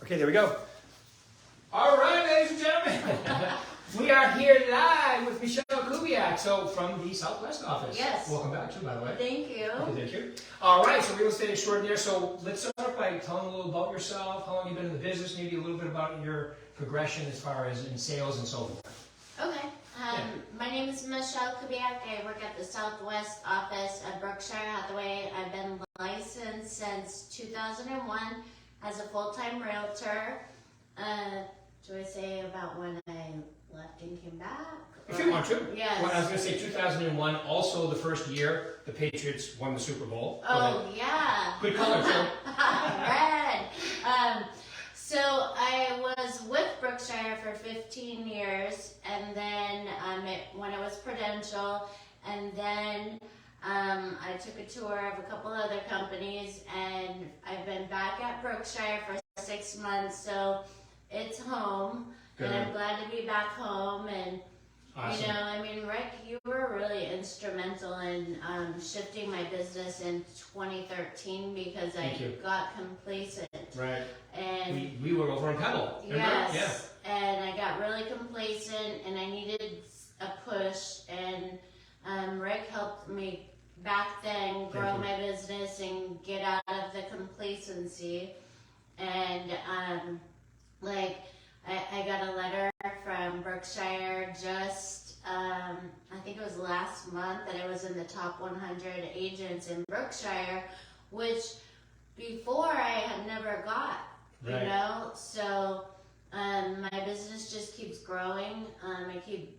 Okay, there we go. All right, ladies and gentlemen. We are here live with Michele Kubiak, so from the Southwest office. Yes. Welcome back, too, by the way. Thank you. Okay, thank you. All right, so real estate extraordinaire. So let's start by telling a little about yourself, how long you've been in the business, maybe a little bit about your progression as far as in sales and so forth. Okay. My name is Michele Kubiak. I work at the Southwest office at Berkshire Hathaway. I've been licensed since 2001 as a full-time realtor. Do I say about when I left and came back? If you want to. Yes. Well, I was going to say 2001, also the first year the Patriots won the Super Bowl. Oh, yeah. Good color, too. Red. So I was with Berkshire for 15 years, and then when it was Prudential, and then I took a tour of a couple other companies, and I've been back at Berkshire for 6 months, so it's home. Good. And I'm glad to be back home. And awesome. You know, I mean, Rick, you were really instrumental in shifting my business in 2013 because I got complacent. Right. And we were over in Pebble. Yes. Yeah. And I got really complacent, and I needed a push. And Rick helped me back then grow my business and get out of the complacency. And I got a letter from Berkshire just, I think it was last month, that I was in the top 100 agents in Berkshire, which before I had never got, you know? So my business just keeps growing. I keep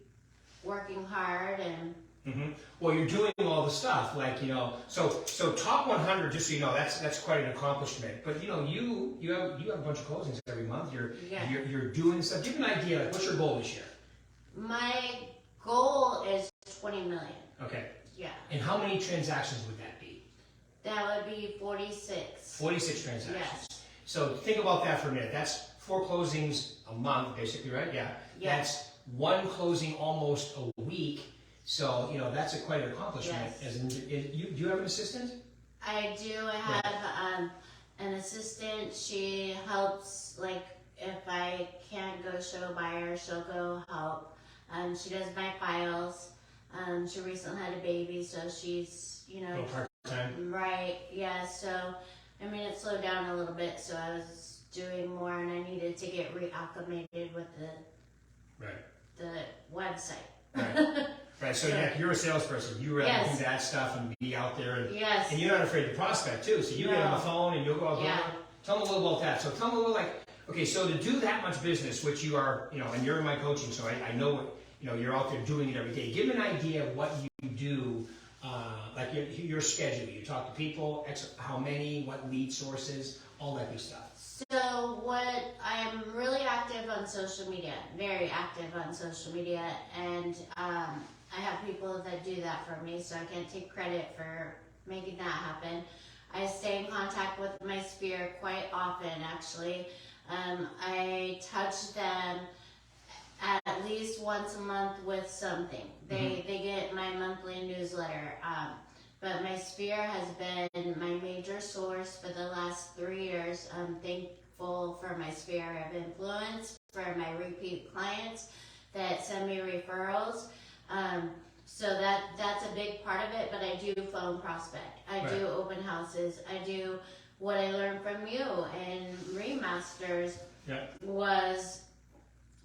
working hard and... Mm-hmm. Well, you're doing all the stuff, like, you know, so top 100, just so you know, that's quite an accomplishment. But you know, you have a bunch of closings every month. You're doing stuff. Give me an idea. Like, what's your goal this year? My goal is 20 million. Okay. Yeah. And how many transactions would that be? That would be 46. 46 transactions. Yes. So think about that for a minute. That's 4 closings a month, basically, right? Yeah. Yes. That's 1 closing almost a week. So, you know, that's quite an accomplishment. Yes. Do you have an assistant? I do. I have an assistant. She helps, like, if I can't go show buyer, she'll go help. She does my files. She recently had a baby, so she's, you know. Part-time. Right, yeah. So, I mean, it slowed down a little bit, so I was doing more, and I needed to get reacclimated with the website. Right. Right, so yeah, you're a salesperson. You rather do that stuff and be out there, and you're not afraid to prospect too. So you get on the phone and you'll go out there. Tell them a little about that. So tell them a little, like, okay, so to do that much business, which you are, you know, and you're in my coaching, so I know what, you know, you're out there doing it every day. Give me an idea of what you do, like your schedule. You talk to people, how many, what lead sources, all that good stuff. So I'm really active on social media, very active on social media, and I have people that do that for me, so I can't take credit for making that happen. I stay in contact with my sphere quite often, actually. I touch them at least once a month with something. They get my monthly newsletter. But my sphere has been my major source for the last 3 years. I'm thankful for my sphere of influence, for my repeat clients that send me referrals. So that's a big part of it, but I do phone prospect. I do open houses. I do what I learned from you and Remasters was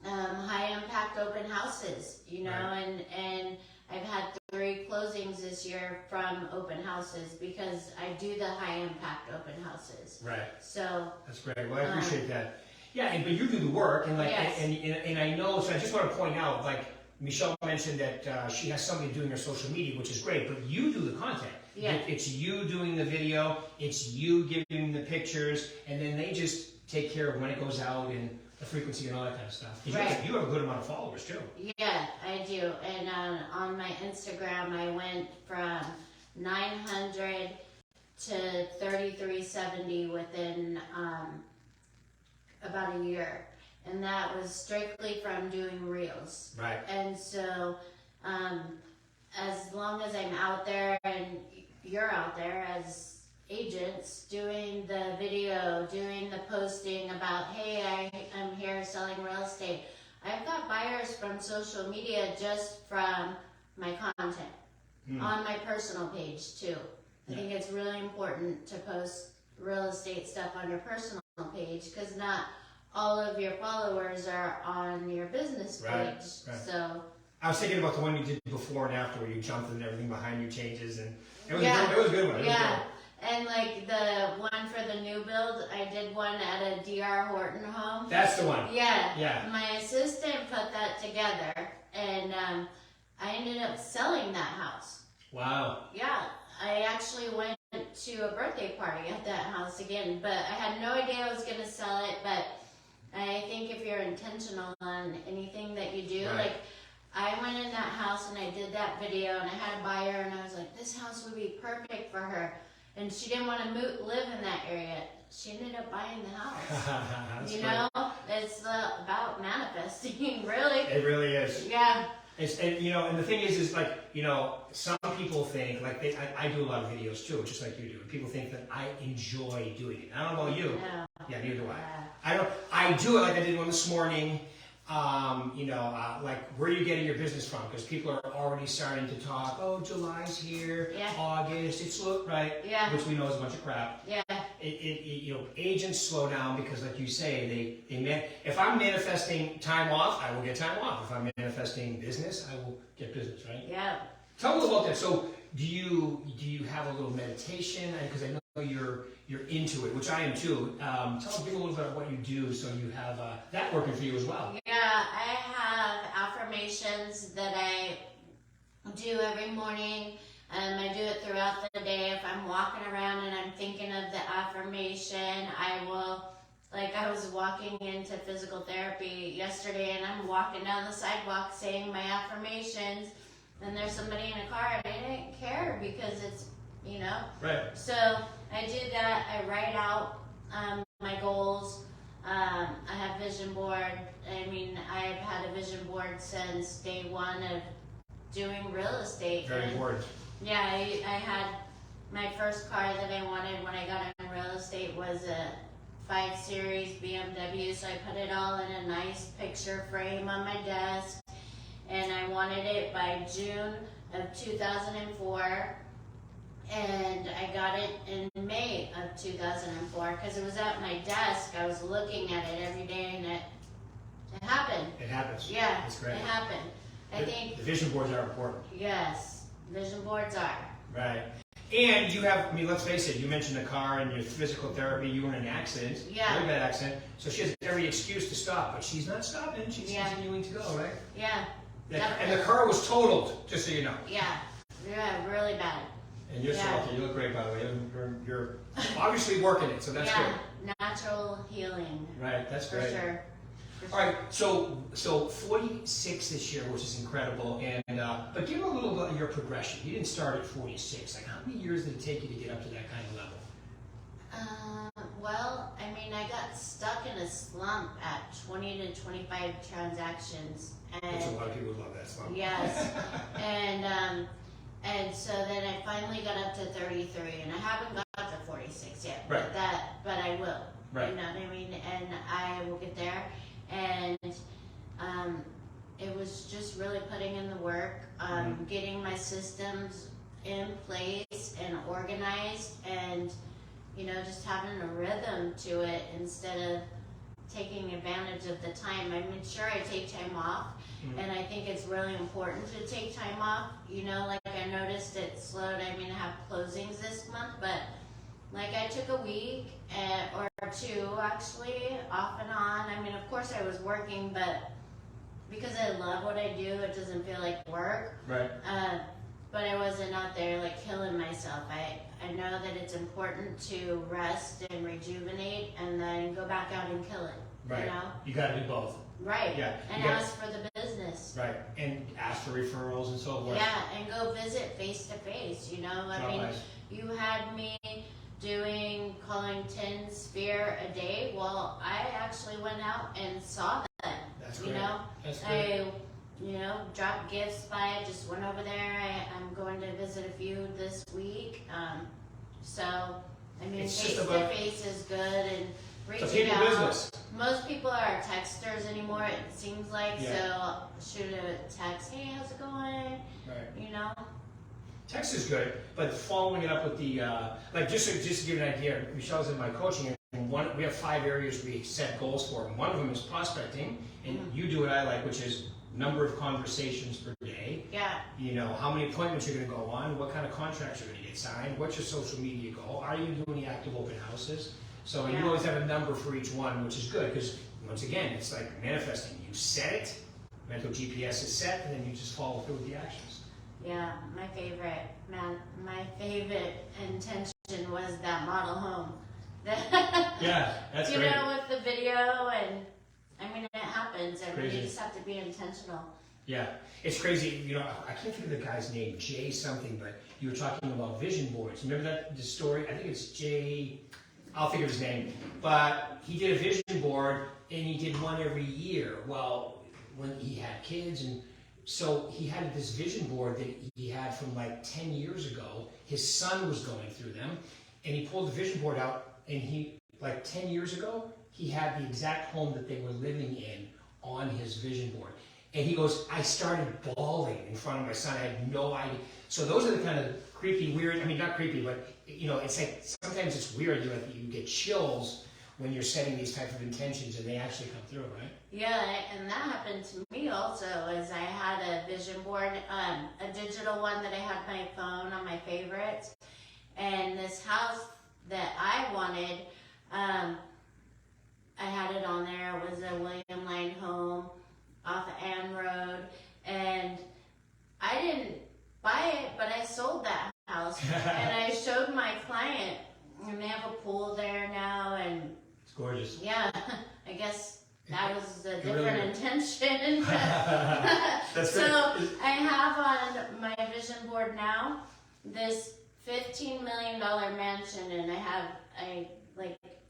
high impact open houses, you know, and I've had 3 closings this year from open houses because I do the high impact open houses. Right. So that's great. Well, I appreciate that. Yeah, but you do the work, and like, and I know. So I just want to point out, like Michele mentioned that she has somebody doing her social media, which is great. But you do the content. Yeah. It's you doing the video. It's you giving the pictures, and then they just take care of when it goes out and the frequency and all that kind of stuff. You have a good amount of followers too. Yeah, I do. And on my Instagram, I went from 900 to 3370 within about a year. And that was strictly from doing reels. Right. And so as long as I'm out there and you're out there as agents doing the video, doing the posting about, hey, I'm here selling real estate. I've got buyers from social media just from my content on my personal page too. I think it's really important to post real estate stuff on your personal page because not all of your followers are on your business page. Right. So I was thinking about the one you did before and after where you jumped and everything behind you changes, and it was a good one. And like the one for the new build, I did one at a D.R. Horton home. That's the one. Yeah. My assistant put that together, and I ended up selling that house. Wow. Yeah, I actually went to a birthday party at that house again, but I had no idea I was going to sell it. But I think if you're intentional on anything that you do, like I went in that house and I did that video, and I had a buyer, and I was like, this house would be perfect for her. And she didn't want to live in that area. She ended up buying the house. You know, it's about manifesting, really. It really is. Yeah. And the thing is like, some people think, like I do a lot of videos too, just like you do. People think that I enjoy doing it. I don't know about you. No. Yeah, neither do I. I do it like I did one this morning. Like where are you getting your business from? Because people are already starting to talk. Oh, July's here. Yeah. August. It's right. Yeah. Which we know is a bunch of crap. Yeah. Agents slow down because, like you say, if I'm manifesting time off, I will get time off. If I'm manifesting business, I will get business. Right. Yeah. Tell me about that. So, do you have a little meditation? Because I know you're into it, which I am too. Give a little bit of what you do, so you have that working for you as well. Yeah, I have affirmations that I do every morning. I do it throughout the day. If I'm walking around and I'm thinking of the affirmation, I will. Like I was walking into physical therapy yesterday, and I'm walking down the sidewalk saying my affirmations, and there's somebody in a car, and I didn't care because it's. Right. So I do that. I write out my goals. I have vision board. I mean, I've had a vision board since day one of doing real estate. Very important. Yeah, I had my first car that I wanted when I got in real estate was a 5 Series BMW. So I put it all in a nice picture frame on my desk, and I wanted it by June of 2004. And I got it in May of 2004 because it was at my desk. I was looking at it every day, and it happened. It happens. Yeah, that's great. It happened. I think the vision boards are important. Yes, vision boards are. Right. And you have, let's face it, you mentioned a car and your physical therapy, you were in an accident. Yeah. Very bad accident. So she has every excuse to stop, but she's not stopping. She's continuing to go, right? Yeah. And the car was totaled, just so you know. Yeah, really bad. And you're so lucky. You look great, by the way. You're obviously working it, so that's good. Yeah, natural healing. Right, that's great. For sure. All right, so 46 this year, which is incredible. And but give me a little bit of your progression. You didn't start at 46. Like, how many years did it take you to get up to that kind of level? Well, I got stuck in a slump at 20 to 25 transactions. And Which a lot of people love that slump. Yes, and so then I finally got up to 33, and I haven't got to 46 yet. Right. But I will. Right. You know what I mean? And I will get there. And it was just really putting in the work, getting my systems in place and organized, and just having a rhythm to it instead of taking advantage of the time. Sure, I take time off, and I think it's really important to take time off. Like I noticed it slowed. I have closings this month, but like I took a week or two actually off and on. Of course I was working, but because I love what I do, it doesn't feel like work. Right. But I wasn't out there like killing myself. I know that it's important to rest and rejuvenate and then go back out and kill it. Right. You got to do both. Right. Yeah. And ask for the business. Right. And ask for referrals and so forth. Yeah, and go visit face to face. You had me calling 10 sphere a day. Well, I actually went out and saw them. That's great. That's great. I dropped gifts by it, just went over there. I'm going to visit a few this week. So I mean, face-to-face is good, and reaching out. Business. Most people are texters anymore, it seems like, so shoot a text, hey, how's it going? Right. You know? Text is good, but following it up with the, like just to give you an idea, Michelle's in my coaching, and we have 5 areas we set goals for, and one of them is prospecting, and you do what I like, which is number of conversations per day. Yeah. You know, how many appointments you're going to go on, what kind of contracts you're going to get signed, what's your social media goal, are you doing the active open houses? So you always have a number for each one, which is good, because once again, it's like manifesting. You set it, mental GPS is set, and then you just follow through with the actions. Yeah, my favorite intention was that model home. Yeah, that's you great. know, with the video, and I mean, it happens, and crazy. you just have to be intentional. Yeah, it's crazy. You know, I can't think of the guy's name, Jay something, but you were talking about vision boards. Remember the story? I think it's Jay, I'll think of his name. But he did a vision board, and he did one every year. Well, when he had kids, and so he had this vision board that he had from like 10 years ago. His son was going through them, and he pulled the vision board out, and he, like 10 years ago, he had the exact home that they were living in on his vision board. And he goes, I started bawling in front of my son. I had no idea. So those are the kind of creepy, weird, I mean, not creepy, but, you know, it's like, sometimes it's weird, you know, you get chills when you're setting these type of intentions and they actually come through, right? Yeah, and that happened to me also, as I had a vision board, a digital one that I had on my phone on my favorites. And this house that I wanted, I had it on there. It was a William Lyon home off of Ann Road, and I didn't buy it, but I sold that house. And I showed my client, and they have a pool there now, and it's gorgeous. Yeah, I guess that was a different intention. That's so great. I have on my vision board now this $15 million mansion, and I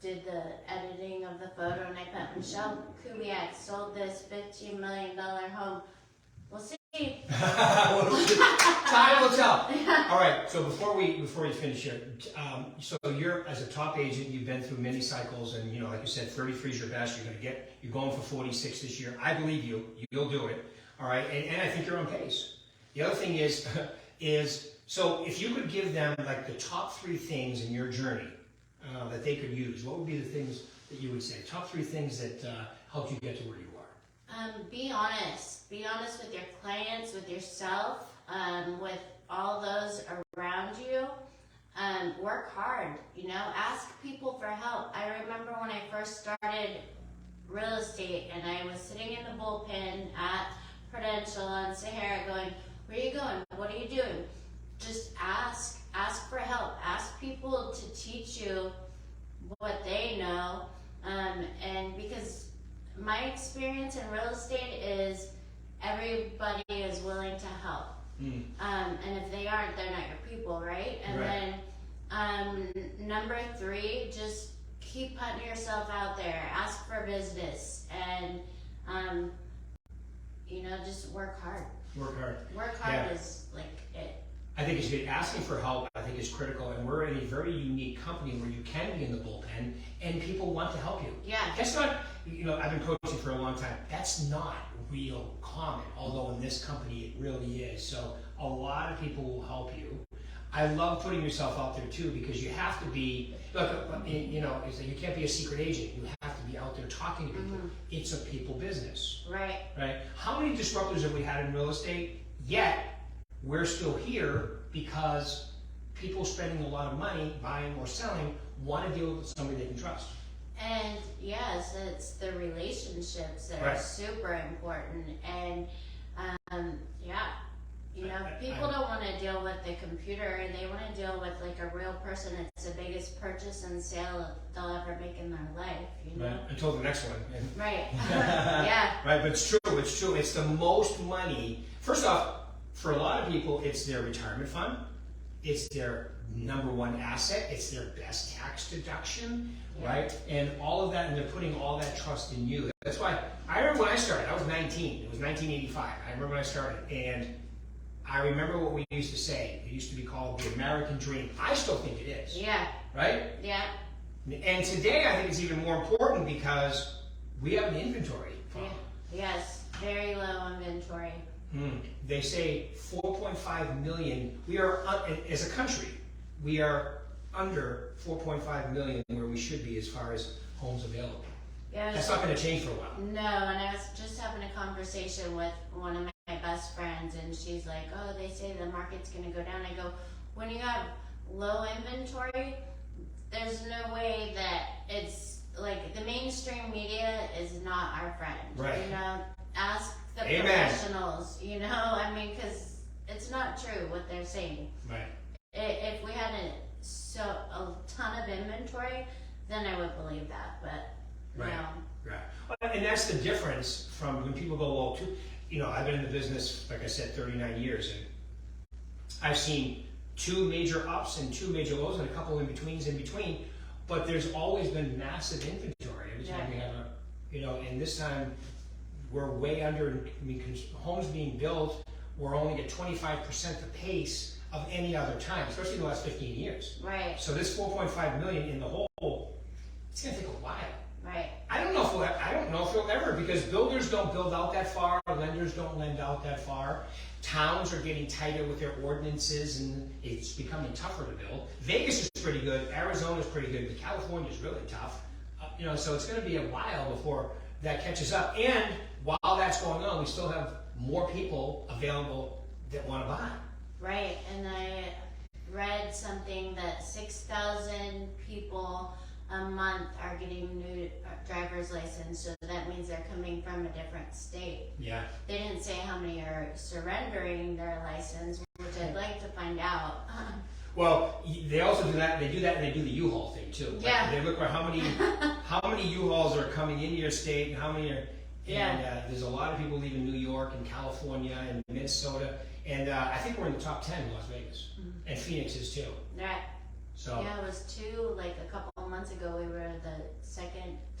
did the editing of the photo, and I put Michele Kubiak sold this $15 million home. We'll see. Time will tell. All right. So before we finish here, so you're, as a top agent, you've been through many cycles, and you know, like you said, 33 is your best. You're going for 46 this year. I believe you. You'll do it. All right. And I think you're on pace. The other thing is so if you could give them like the top 3 things in your journey that they could use, what would be the things that you would say? Top 3 things that helped you get to where you are. Be honest. Be honest with your clients, with yourself, with all those around you. Work hard, you know, ask people for help. I remember when I first started real estate, and I was sitting in the bullpen at Prudential on Sahara going, where are you going? What are you doing? Just ask for help. Ask people to teach you what they know. And because my experience in real estate is everybody is willing to help. And if they aren't, they're not your people, right? And then number 3, just keep putting yourself out there. Ask for business, and you know, just work hard. Work hard. Work hard is like it. I think it's good. Asking for help, I think, is critical, and we're in a very unique company where you can be in the bullpen, and people want to help you. Yeah. That's not, you know, I've been coaching for a long time. That's not real common, although in this company it really is. So a lot of people will help you. I love putting yourself out there too, because you have to be, look, you know, you can't be a secret agent. You have to be out there talking to people. It's a people business. Right. Right? How many disruptors have we had in real estate? Yet, we're still here because people spending a lot of money buying or selling want to deal with somebody they can trust. And yes, it's the relationships that are super important. And yeah, you know, people don't want to deal with the computer. They want to deal with like a real person. It's the biggest purchase and sale they'll ever make in their life, you know? Right. Until the next one. Right. Yeah. Right, but it's true. It's true. It's the most money. First off, for a lot of people, it's their retirement fund. It's their number 1 asset. It's their best tax deduction, right? And all of that, and they're putting all that trust in you. That's why, I remember when I started, I was 19. It was 1985. I remember when I started, and I remember what we used to say. It used to be called the American dream. I still think it is. Yeah. right? Yeah. And today I think it's even more important because we have an inventory problem. Yes, very low inventory. They say 4.5 million. We are, as a country, we are under 4.5 million where we should be as far as homes available. Yeah, that's not going to change for a while. No, and I was just having a conversation with one of my best friends, and she's like, oh, they say the market's going to go down. I go, when you have low inventory, there's no way that it's like the mainstream media is not our friend. Right. You know, ask the Amen. professionals, you know, I mean, because it's not true what they're saying. Right. If we had a ton of inventory, then I would believe that, but right. no. Right. And that's the difference from when people go, well, I've been in the business, like I said, 39 years, and I've seen 2 major ups and 2 major lows and a couple in between, but there's always been massive inventory every time we have and this time we're way under. I mean, homes being built, we're only at 25% the pace of any other time, especially in the last 15 years. Right. So this 4.5 million in the whole, it's going to take a while. Right. I don't know if it'll ever, because builders don't build out that far, lenders don't lend out that far. Towns are getting tighter with their ordinances, and it's becoming tougher to build. Vegas is pretty good, Arizona is pretty good, but California is really tough. So it's going to be a while before that catches up. And while that's going on, we still have more people available that want to buy. Right, and I read something that 6,000 people a month are getting new driver's license, so that means they're coming from a different state. Yeah. They didn't say how many are surrendering their license, which I'd like to find out. Well, they also do that. They do that, and they do the U-Haul thing too. Yeah. Like, they look for how many U-Hauls are coming into your state, and how many are. And there's a lot of people leaving New York and California and Minnesota, and I think we're in the top 10 in Las Vegas, and Phoenix is too. Right. So. Yeah, it was 2, like a couple of months ago, we were the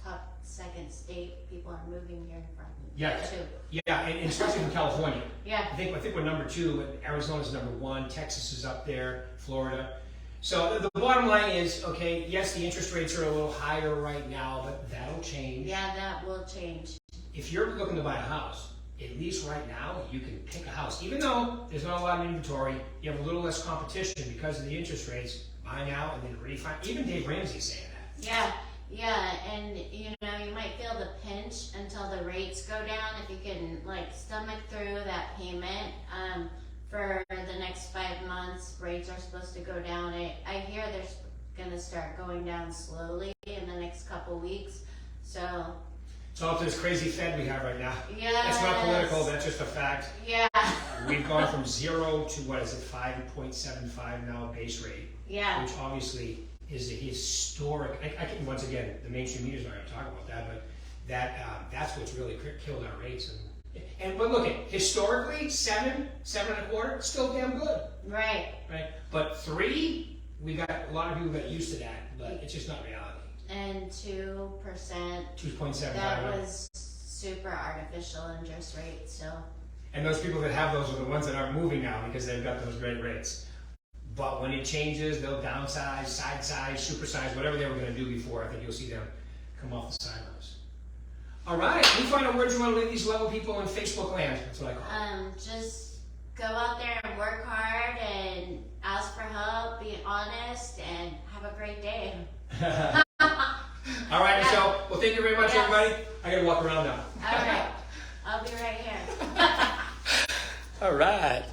top second state people are moving here from. Yeah. 2. Yeah, and especially from California. Yeah. I think we're number 2, and Arizona's number 1, Texas is up there, Florida. So the bottom line is, okay, yes, the interest rates are a little higher right now, but that'll change. Yeah, that will change. If you're looking to buy a house, at least right now, you can pick a house. Even though there's not a lot of inventory, you have a little less competition because of the interest rates. Buy now and then refinance. Even Dave Ramsey's saying that. Yeah, and you might feel the pinch until the rates go down. If you can stomach through that payment for the next 5 months, rates are supposed to go down. I hear they're going to start going down slowly in the next couple weeks. So. It's all this crazy Fed we have right now. Yeah. That's not political, that's just a fact. Yeah. We've gone from 0 to 5.75 now base rate. Yeah. Which obviously is a historic. I can, once again, the mainstream media's not going to talk about that, but that's what's really killed our rates. But look at historically 7.25, still damn good. Right. But 3, we got a lot of people got used to that, but it's just not reality. And 2%. 2.75. That was super artificial interest rate. So. And those people that have those are the ones that aren't moving now because they've got those great rates. But when it changes, they'll downsize, side size, supersize, whatever they were going to do before. I think you'll see them come off the sidelines. All right. Any final words you want to leave these level people in Facebook land? That's what I call it. Just go out there and work hard and ask for help, be honest, and have a great day. All right, Michelle. Well, thank you very much, everybody. I got to walk around now. All right. I'll be right here. All right.